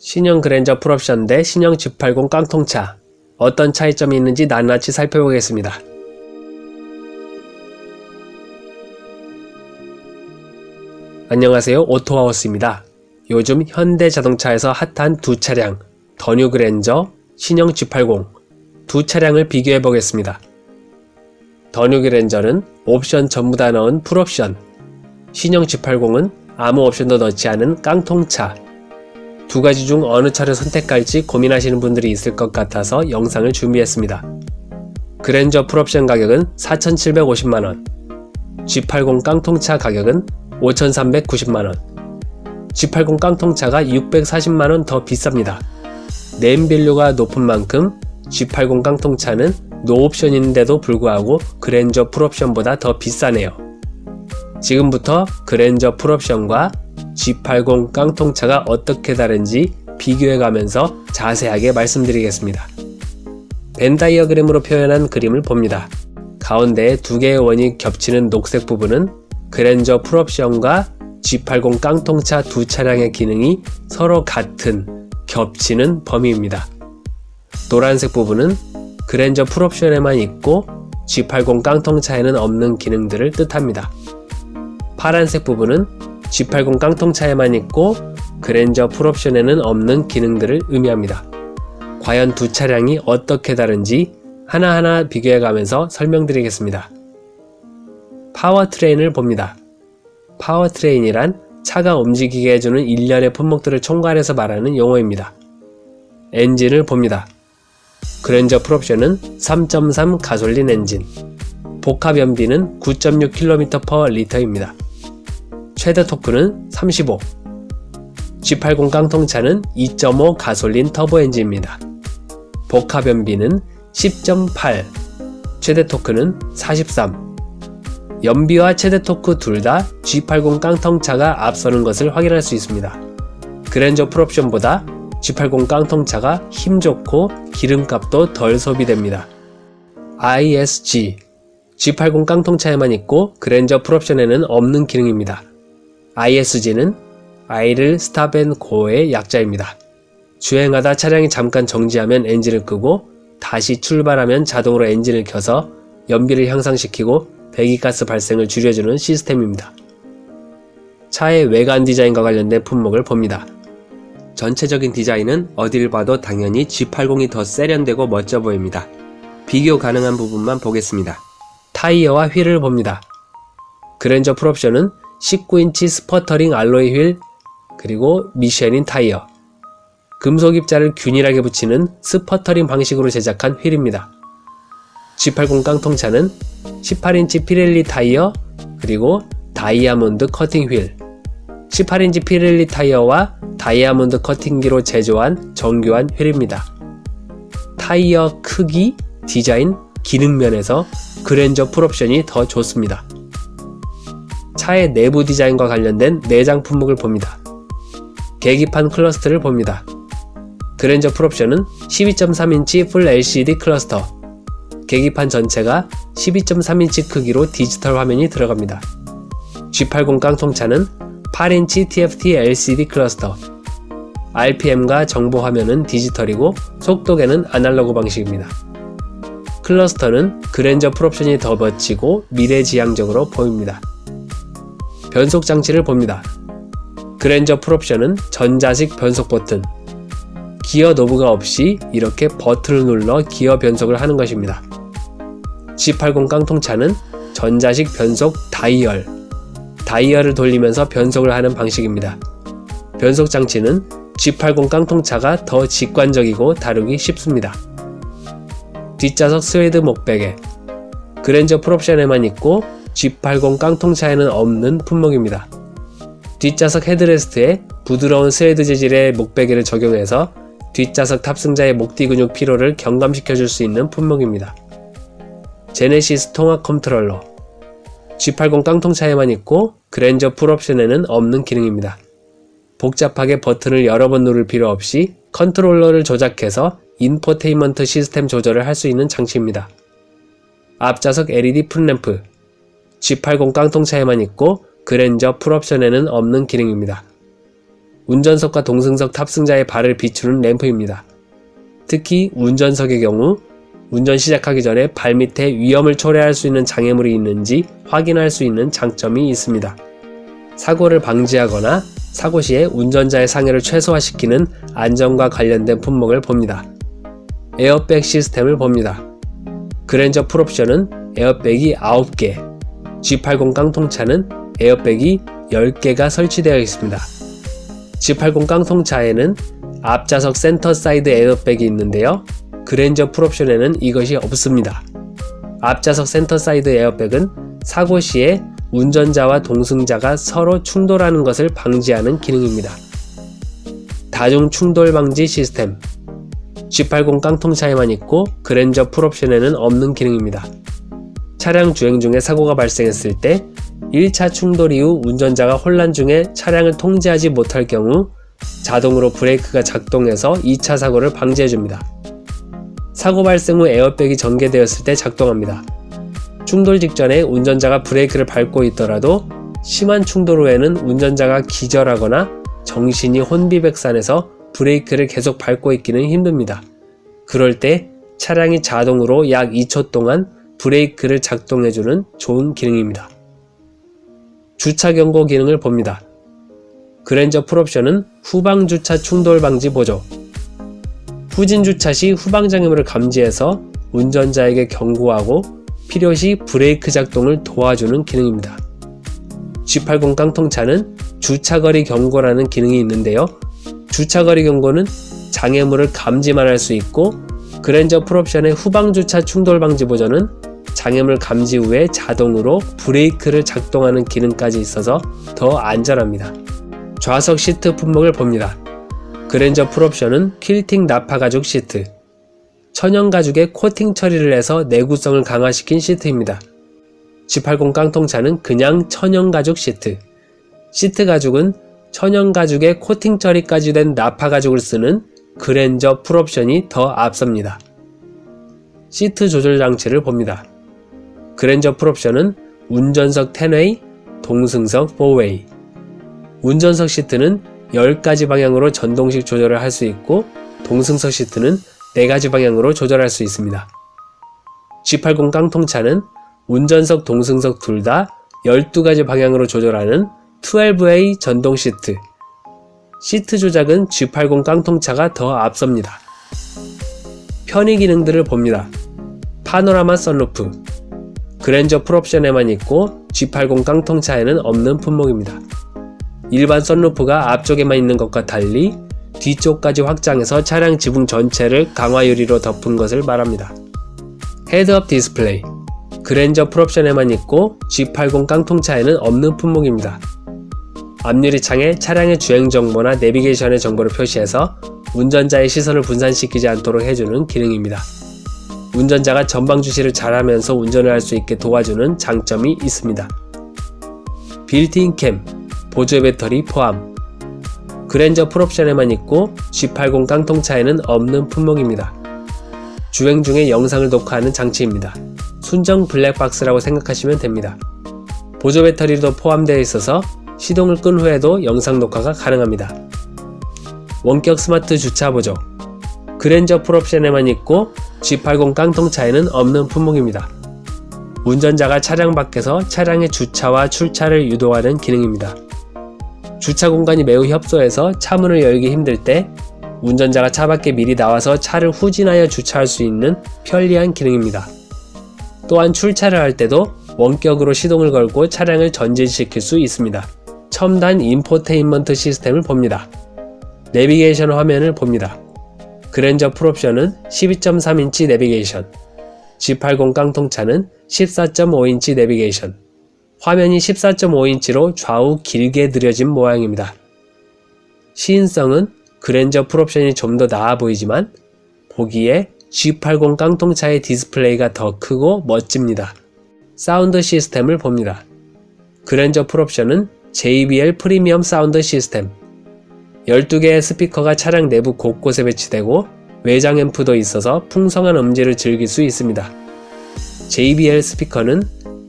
신형 그랜저 풀옵션 대 신형 G80 깡통차, 어떤 차이점이 있는지 낱낱이 살펴보겠습니다. 안녕하세요, 오토하우스입니다. 요즘 현대자동차에서 핫한 두 차량, 더 뉴 그랜저, 신형 G80 두 차량을 비교해 보겠습니다. 더 뉴 그랜저는 옵션 전부 다 넣은 풀옵션, 신형 G80은 아무 옵션도 넣지 않은 깡통차. 두 가지 중 어느 차를 선택할지 고민하시는 분들이 있을 것 같아서 영상을 준비했습니다. 그랜저 풀옵션 가격은 4,750만원, G80 깡통차 가격은 5,390만원, G80 깡통차가 640만원 더 비쌉니다. 네임밸류가 높은 만큼 G80 깡통차는 노옵션인데도 불구하고 그랜저 풀옵션보다 더 비싸네요. 지금부터 그랜저 풀옵션과 G80 깡통차가 어떻게 다른지 비교해가면서 자세하게 말씀드리겠습니다. 벤 다이어그램으로 표현한 그림을 봅니다. 가운데에 두 개의 원이 겹치는 녹색 부분은 그랜저 풀옵션과 G80 깡통차 두 차량의 기능이 서로 같은, 겹치는 범위입니다. 노란색 부분은 그랜저 풀옵션에만 있고 G80 깡통차에는 없는 기능들을 뜻합니다. 파란색 부분은 G80 깡통차에만 있고 그랜저 풀옵션에는 없는 기능들을 의미합니다. 과연 두 차량이 어떻게 다른지 하나하나 비교해가면서 설명드리겠습니다. 파워트레인을 봅니다. 파워트레인이란 차가 움직이게 해주는 일련의 품목들을 총괄해서 말하는 용어입니다. 엔진을 봅니다. 그랜저 풀옵션은 3.3 가솔린 엔진, 복합연비는 9.6km/L입니다. 최대 토크는 35, G80 깡통차는 2.5 가솔린 터보 엔진입니다. 복합연비는 10.8, 최대 토크는 43. 연비와 최대 토크 둘 다 G80 깡통차가 앞서는 것을 확인할 수 있습니다. 그랜저 풀옵션보다 G80 깡통차가 힘 좋고 기름값도 덜 소비됩니다. ISG, G80 깡통차에만 있고 그랜저 풀옵션에는 없는 기능입니다. ISG는 Idle Stop and Go의 약자입니다. 주행하다 차량이 잠깐 정지하면 엔진을 끄고 다시 출발하면 자동으로 엔진을 켜서 연비를 향상시키고 배기가스 발생을 줄여주는 시스템입니다. 차의 외관 디자인과 관련된 품목을 봅니다. 전체적인 디자인은 어딜 봐도 당연히 G80이 더 세련되고 멋져 보입니다. 비교 가능한 부분만 보겠습니다. 타이어와 휠을 봅니다. 그랜저 풀옵션은 19인치 스퍼터링 알로이 휠, 그리고 미쉐린 타이어, 금속 입자를 균일하게 붙이는 스퍼터링 방식으로 제작한 휠입니다. G80 깡통차는 18인치 피렐리 타이어, 그리고 다이아몬드 커팅 휠, 18인치 피렐리 타이어와 다이아몬드 커팅기로 제조한 정교한 휠입니다. 타이어 크기, 디자인, 기능 면에서 그랜저 풀옵션이 더 좋습니다. 차의 내부 디자인과 관련된 내장 품목을 봅니다. 계기판 클러스터를 봅니다. 그랜저 풀옵션은 12.3인치 풀 LCD 클러스터, 계기판 전체가 12.3인치 크기로 디지털 화면이 들어갑니다. G80 깡통차는 8인치 TFT LCD 클러스터, RPM과 정보 화면은 디지털이고 속도계는 아날로그 방식입니다. 클러스터는 그랜저 풀옵션이 더 멋지고 미래지향적으로 보입니다. 변속 장치를 봅니다. 그랜저 풀옵션은 전자식 변속 버튼, 기어 노브가 없이 이렇게 버튼을 눌러 기어 변속을 하는 것입니다. G80 깡통차는 전자식 변속 다이얼을 돌리면서 변속을 하는 방식입니다. 변속 장치는 G80 깡통차가 더 직관적이고 다루기 쉽습니다. 뒷좌석 스웨이드 목베개, 그랜저 풀옵션에만 있고 G80 깡통차에는 없는 품목입니다. 뒷좌석 헤드레스트에 부드러운 스웨이드 재질의 목베개를 적용해서 뒷좌석 탑승자의 목뒤 근육 피로를 경감시켜줄 수 있는 품목입니다. 제네시스 통합 컨트롤러, G80 깡통차에만 있고 그랜저 풀옵션에는 없는 기능입니다. 복잡하게 버튼을 여러 번 누를 필요 없이 컨트롤러를 조작해서 인포테인먼트 시스템 조절을 할 수 있는 장치입니다. 앞좌석 LED 풋램프, G80 깡통차에만 있고 그랜저 풀옵션에는 없는 기능입니다. 운전석과 동승석 탑승자의 발을 비추는 램프입니다. 특히 운전석의 경우 운전 시작하기 전에 발밑에 위험을 초래할 수 있는 장애물이 있는지 확인할 수 있는 장점이 있습니다. 사고를 방지하거나 사고 시에 운전자의 상해를 최소화시키는 안전과 관련된 품목을 봅니다. 에어백 시스템을 봅니다. 그랜저 풀옵션은 에어백이 9개, G80 깡통차는 에어백이 10개가 설치되어 있습니다. G80 깡통차에는 앞좌석 센터 사이드 에어백이 있는데요. 그랜저 풀옵션에는 이것이 없습니다. 앞좌석 센터 사이드 에어백은 사고 시에 운전자와 동승자가 서로 충돌하는 것을 방지하는 기능입니다. 다중 충돌 방지 시스템 G80 깡통차에만 있고 그랜저 풀옵션에는 없는 기능입니다. 차량 주행 중에 사고가 발생했을 때 1차 충돌 이후 운전자가 혼란 중에 차량을 통제하지 못할 경우 자동으로 브레이크가 작동해서 2차 사고를 방지해줍니다. 사고 발생 후 에어백이 전개되었을 때 작동합니다. 충돌 직전에 운전자가 브레이크를 밟고 있더라도 심한 충돌 후에는 운전자가 기절하거나 정신이 혼비백산해서 브레이크를 계속 밟고 있기는 힘듭니다. 그럴 때 차량이 자동으로 약 2초 동안 브레이크를 작동해주는 좋은 기능입니다. 주차 경고 기능을 봅니다. 그랜저 풀옵션은 후방 주차 충돌 방지 보조. 후진 주차 시 후방 장애물을 감지해서 운전자에게 경고하고 필요시 브레이크 작동을 도와주는 기능입니다. G80 깡통차는 주차거리 경고라는 기능이 있는데요. 주차거리 경고는 장애물을 감지만 할 수 있고 그랜저 풀옵션의 후방 주차 충돌 방지 보조는 장애물 감지 후에 자동으로 브레이크를 작동하는 기능까지 있어서 더 안전합니다. 좌석 시트 품목을 봅니다. 그랜저 풀옵션은 퀼팅 나파 가죽 시트. 천연 가죽에 코팅 처리를 해서 내구성을 강화시킨 시트입니다. G80 깡통차는 그냥 천연 가죽 시트. 시트 가죽은 천연 가죽에 코팅 처리까지 된 나파 가죽을 쓰는 그랜저 풀옵션이 더 앞섭니다. 시트 조절 장치를 봅니다. 그랜저 풀옵션은 운전석 10웨이, 동승석 4웨이. 운전석 시트는 10가지 방향으로 전동식 조절을 할 수 있고 동승석 시트는 4가지 방향으로 조절할 수 있습니다. G80 깡통차는 운전석, 동승석 둘 다 12가지 방향으로 조절하는 12웨이 전동 시트. 시트 조작은 G80 깡통차가 더 앞섭니다. 편의 기능들을 봅니다. 파노라마 선루프. 그랜저 풀옵션에만 있고 G80 깡통차에는 없는 품목입니다. 일반 선루프가 앞쪽에만 있는 것과 달리 뒤쪽까지 확장해서 차량 지붕 전체를 강화 유리로 덮은 것을 말합니다. 헤드업 디스플레이. 그랜저 풀옵션에만 있고 G80 깡통차에는 없는 품목입니다. 앞유리창에 차량의 주행 정보나 내비게이션의 정보를 표시해서 운전자의 시선을 분산시키지 않도록 해주는 기능입니다. 운전자가 전방 주시를 잘하면서 운전을 할 수 있게 도와주는 장점이 있습니다. 빌트인 캠, 보조 배터리 포함. 그랜저 풀옵션에만 있고 G80 깡통차에는 없는 품목입니다. 주행 중에 영상을 녹화하는 장치입니다. 순정 블랙박스라고 생각하시면 됩니다. 보조 배터리도 포함되어 있어서 시동을 끈 후에도 영상 녹화가 가능합니다. 원격 스마트 주차 보조. 그랜저 풀옵션에만 있고 G80 깡통차에는 없는 품목입니다. 운전자가 차량 밖에서 차량의 주차와 출차를 유도하는 기능입니다. 주차 공간이 매우 협소해서 차문을 열기 힘들 때 운전자가 차 밖에 미리 나와서 차를 후진하여 주차할 수 있는 편리한 기능입니다. 또한 출차를 할 때도 원격으로 시동을 걸고 차량을 전진시킬 수 있습니다. 첨단 인포테인먼트 시스템을 봅니다. 내비게이션 화면을 봅니다. 그랜저 풀옵션은 12.3인치 내비게이션, G80 깡통차는 14.5인치 내비게이션. 화면이 14.5인치로 좌우 길게 느려진 모양입니다. 시인성은 그랜저 풀옵션이 좀 더 나아 보이지만 보기에 G80 깡통차의 디스플레이가 더 크고 멋집니다. 사운드 시스템을 봅니다. 그랜저 풀옵션은 JBL 프리미엄 사운드 시스템. 12개의 스피커가 차량 내부 곳곳에 배치되고 외장 앰프도 있어서 풍성한 음질을 즐길 수 있습니다. JBL 스피커는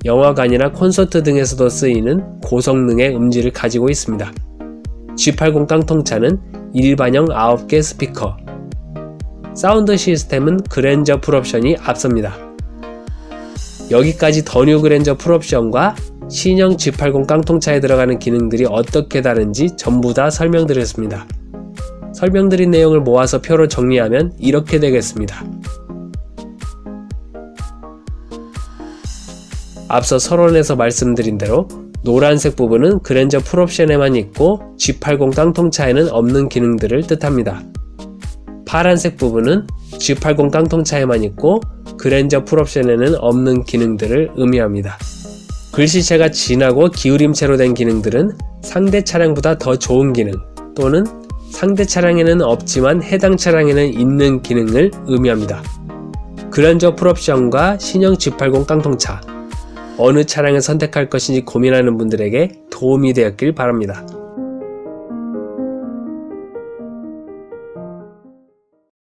영화관이나 콘서트 등에서도 쓰이는 고성능의 음질을 가지고 있습니다. G80 깡통차는 일반형 9개 스피커, 사운드 시스템은 그랜저 풀옵션이 앞섭니다. 여기까지 더 뉴 그랜저 풀옵션과 신형 G80 깡통차에 들어가는 기능들이 어떻게 다른지 전부 다 설명드렸습니다. 설명드린 내용을 모아서 표로 정리하면 이렇게 되겠습니다. 앞서 서론에서 말씀드린 대로 노란색 부분은 그랜저 풀옵션에만 있고 G80 깡통차에는 없는 기능들을 뜻합니다. 파란색 부분은 G80 깡통차에만 있고 그랜저 풀옵션에는 없는 기능들을 의미합니다. 글씨체가 진하고 기울임체로 된 기능들은 상대 차량보다 더 좋은 기능 또는 상대 차량에는 없지만 해당 차량에는 있는 기능을 의미합니다. 그랜저 풀옵션과 신형 G80 깡통차 어느 차량을 선택할 것인지 고민하는 분들에게 도움이 되었길 바랍니다.